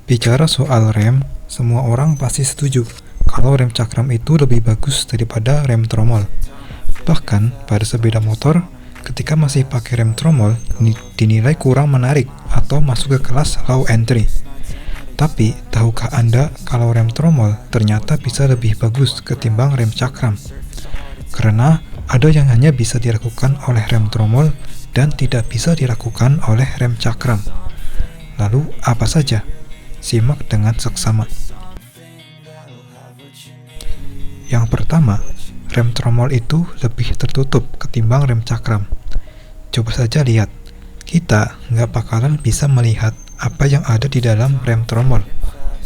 Bicara soal rem, semua orang pasti setuju kalau rem cakram itu lebih bagus daripada rem tromol. Bahkan pada sepeda motor, ketika masih pakai rem tromol, dinilai kurang menarik atau masuk ke kelas low entry. Tapi, tahukah Anda kalau rem tromol ternyata bisa lebih bagus ketimbang rem cakram? Karena ada yang hanya bisa dilakukan oleh rem tromol dan tidak bisa dilakukan oleh rem cakram. Lalu, apa saja? Simak dengan seksama. Yang pertama, rem tromol itu lebih tertutup ketimbang rem cakram. Coba saja lihat, kita nggak bakalan bisa melihat apa yang ada di dalam rem tromol,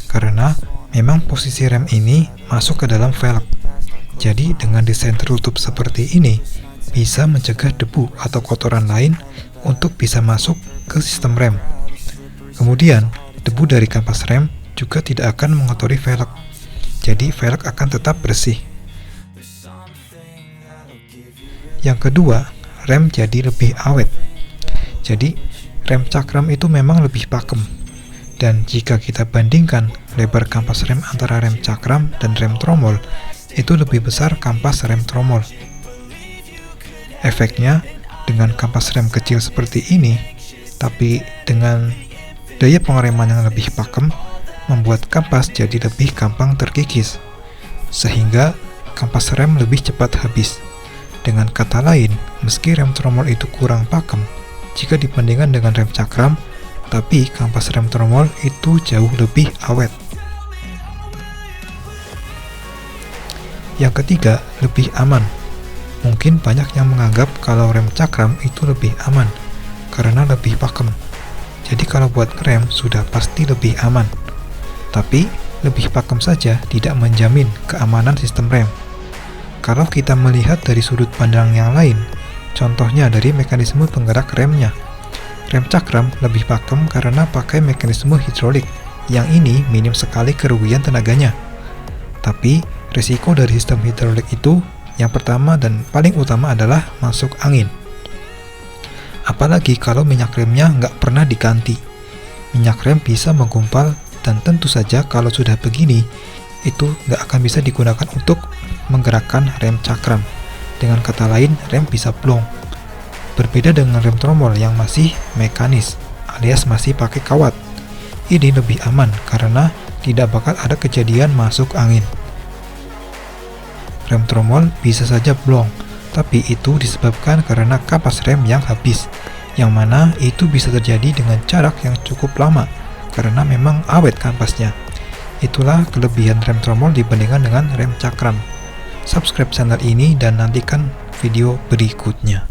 karena memang posisi rem ini masuk ke dalam velg. Jadi dengan desain tertutup seperti ini, bisa mencegah debu atau kotoran lain untuk bisa masuk ke sistem rem. Kemudian, debu dari kampas rem juga tidak akan mengotori velg, jadi velg akan tetap bersih. Yang kedua, rem jadi lebih awet. Jadi, rem cakram itu memang lebih pakem. Dan jika kita bandingkan lebar kampas rem antara rem cakram dan rem tromol, itu lebih besar kampas rem tromol. Efeknya, dengan kampas rem kecil seperti ini, tapi dengan daya pengereman yang lebih pakem, membuat kampas jadi lebih gampang terkikis, sehingga kampas rem lebih cepat habis. Dengan kata lain, meski rem tromol itu kurang pakem jika dibandingkan dengan rem cakram, tapi kampas rem tromol itu jauh lebih awet. Yang ketiga, lebih aman. Mungkin banyak yang menganggap kalau rem cakram itu lebih aman karena lebih pakem. Jadi kalau buat ngerem sudah pasti lebih aman. Tapi lebih pakem saja tidak menjamin keamanan sistem rem. Kalau kita melihat dari sudut pandang yang lain, contohnya dari mekanisme penggerak remnya. Rem cakram lebih pakem karena pakai mekanisme hidrolik, yang ini minim sekali kerugian tenaganya. Tapi risiko dari sistem hidrolik itu yang pertama dan paling utama adalah masuk angin. Apalagi kalau minyak remnya nggak pernah diganti. Minyak rem bisa menggumpal dan tentu saja kalau sudah begini, itu nggak akan bisa digunakan untuk menggerakkan rem cakram. Dengan kata lain, rem bisa blong. Berbeda dengan rem tromol yang masih mekanis, alias masih pakai kawat. Ini lebih aman karena tidak bakal ada kejadian masuk angin. Rem tromol bisa saja blong, tapi itu disebabkan karena kampas rem yang habis, yang mana itu bisa terjadi dengan jarak yang cukup lama, karena memang awet kampasnya. Itulah kelebihan rem tromol dibandingkan dengan rem cakram. Subscribe channel ini dan nantikan video berikutnya.